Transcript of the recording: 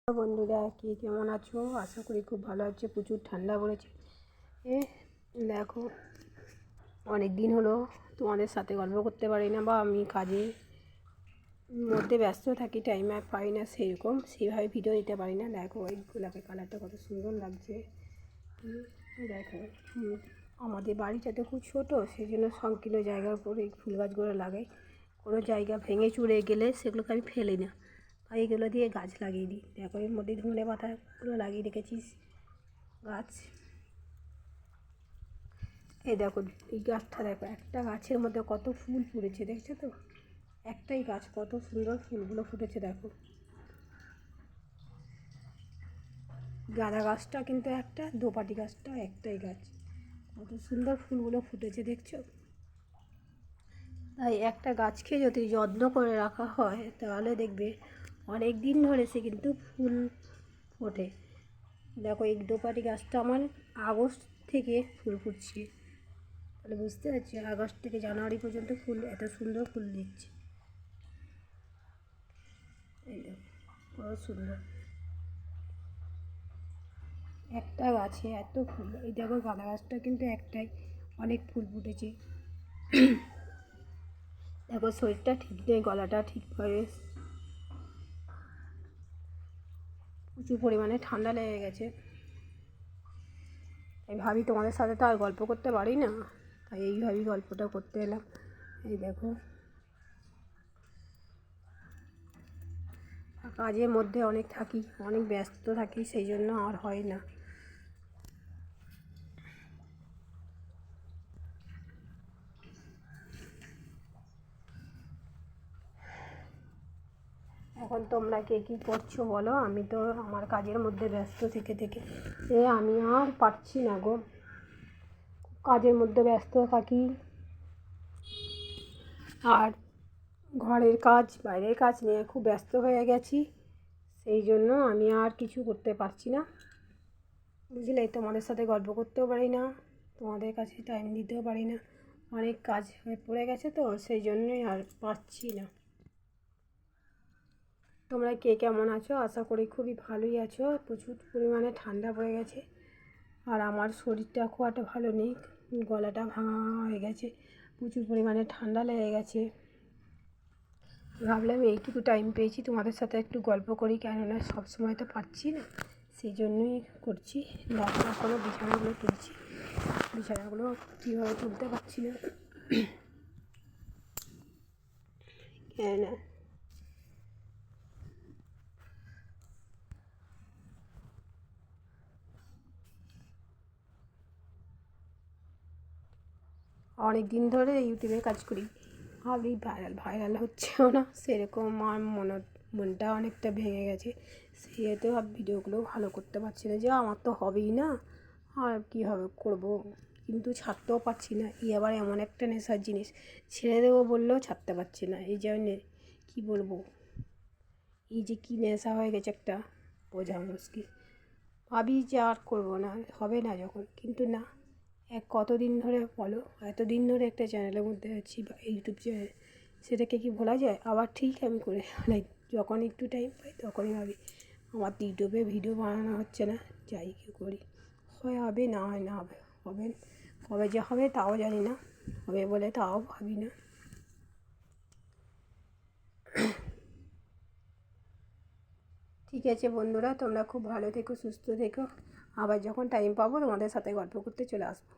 বন্ধুরা, কে কেমন আছো? আশা করি খুব ভালো আছে। প্রচুর ঠান্ডা পড়েছে। দেখো, অনেক দিন হলো তোমাদের সাথে গল্প করতে পারি না, বা আমি কাজের মধ্যে ব্যস্ত থাকি, টাইম আর পাই না, সেইভাবে ভিডিও দিতে পারি না। দেখো, এই গোলাপের কালারটা কত সুন্দর লাগছে। দেখো, আমাদের বাড়িটা তো খুব ছোটো, সেই জন্য সংকীর্ণ জায়গার উপর এই ফুল গাছগুলো লাগাই। কোনো জায়গা ভেঙে চুরে গেলে সেগুলোকে আমি ফেলি না, এইগুলো দিয়ে গাছ লাগিয়ে দিই। দেখো, এর মধ্যে ধনে পাতাগুলো লাগিয়ে রেখেছিস গাছ। এই দেখো, এই গাছটা দেখো, একটা গাছের মধ্যে কত ফুল ফুটেছে, দেখছো তো? একটাই গাছ, কত সুন্দর ফুলগুলো ফুটেছে দেখো। গাঁদা গাছটা কিন্তু একটা, দোপাটি গাছটা একটাই গাছ, কত সুন্দর ফুলগুলো ফুটেছে দেখছো? তাই একটা গাছকে যদি যত্ন করে রাখা হয় তাহলে দেখবে অনেক দিন ধরে সে কিন্তু ফুল ফোটে। দেখো, এই দোপাটি গাছটা আমার আগস্ট থেকে ফুল ফুটছে, তাহলে বুঝতে পারছি আগস্ট থেকে জানুয়ারি পর্যন্ত ফুল, এত সুন্দর ফুল দিচ্ছে। এই দেখো, কত সুন্দর একটা গাছে এত ফুল। এই দেখো, গাঁদা গাছটা কিন্তু একটাই, অনেক ফুল ফুটেছে। দেখো, শরীরটা ঠিক নেই, গলাটা ঠিকভাবে, প্রচুর পরিমাণে ঠান্ডা লেগে গেছে। তাই ভাবি তোমাদের সাথে তো আর গল্প করতে পারি না, তাই এইভাবেই গল্পটা করতে এলাম। এই দেখো, কাজের মধ্যে অনেক থাকি, অনেক ব্যস্ত থাকি, সেই জন্য আর হয় না। এখন তোমরা কে কী করছো বলো? আমি তো আমার কাজের মধ্যে ব্যস্ত থেকে থেকে আমি আর পারছি না গো, কাজের মধ্যে ব্যস্ত থাকি, আর ঘরের কাজ বাইরের কাজ নিয়ে খুব ব্যস্ত হয়ে গেছি, সেই জন্য আমি আর কিছু করতে পারছি না, বুঝলে? তোমাদের সাথে গল্প করতেও পারি না, তোমাদের কাছে টাইম দিতেও পারি না, অনেক কাজ হয়ে পড়ে গেছে, তো সেই জন্যই আর পারছি না। তোমরা কে কেমন আছো? আশা করি খুবই ভালোই আছো। প্রচুর পরিমাণে ঠান্ডা পড়ে গেছে, আর আমার শরীরটা খুব একটা ভালো নেই, গলাটা ভাঙা হয়ে গেছে, প্রচুর পরিমাণে ঠান্ডা লেগে গেছে। ভাবলাম এইটুকু টাইম পেয়েছি তোমাদের সাথে একটু গল্প করি, কেননা সবসময় তো পারছি না, সেই জন্যই করছি। দেখো, এখনও বিছানাগুলো তুলছি, বিছানাগুলো কীভাবে তুলতে পারছি না, কেননা অনেক দিন ধরে ইউটিউবে কাজ করি, ভাবি ভাইরাল হচ্ছেও না সেরকম, আমার মনটা অনেকটা ভেঙে গেছে, সেহেতু ভিডিওগুলো ভালো করতে পারছি না, যে আমার তো হবেই না, আর কীভাবে করবো, কিন্তু ছাড়তেও পারছি না। আবার এমন একটা নেশার জিনিস, ছেড়ে দেবো বললেও ছাড়তে পারছি না। এই জন্য কী বলবো, এই যে কী নেশা হয়ে গেছে একটা, বোঝা মুশকিল। ভাবি যে আর করবো না, হবে না যখন, কিন্তু না, কতদিন ধরে বলো, এতদিন ধরে একটা চ্যানেলের মধ্যে আছি, বা ইউটিউব চ্যানেল, সেটাকে কি ভোলা যায়? আবার ঠিক আমি করে ফেলাই, যখন একটু টাইম পাই তখনই ভাবি আমার তো ইউটিউবে ভিডিও বানানো হচ্ছে না, যাই কি করি, হয় হবে, না হয় না হবে, হবে কবে যে হবে তাও জানি না, হবে বলে তাও ভাবি না। ঠিক আছে বন্ধুরা, তোমরা খুব ভালো থেকো, সুস্থ থেকো, আবার যখন টাইম পাবো তোমাদের সাথে গল্প করতে চলে আসবো।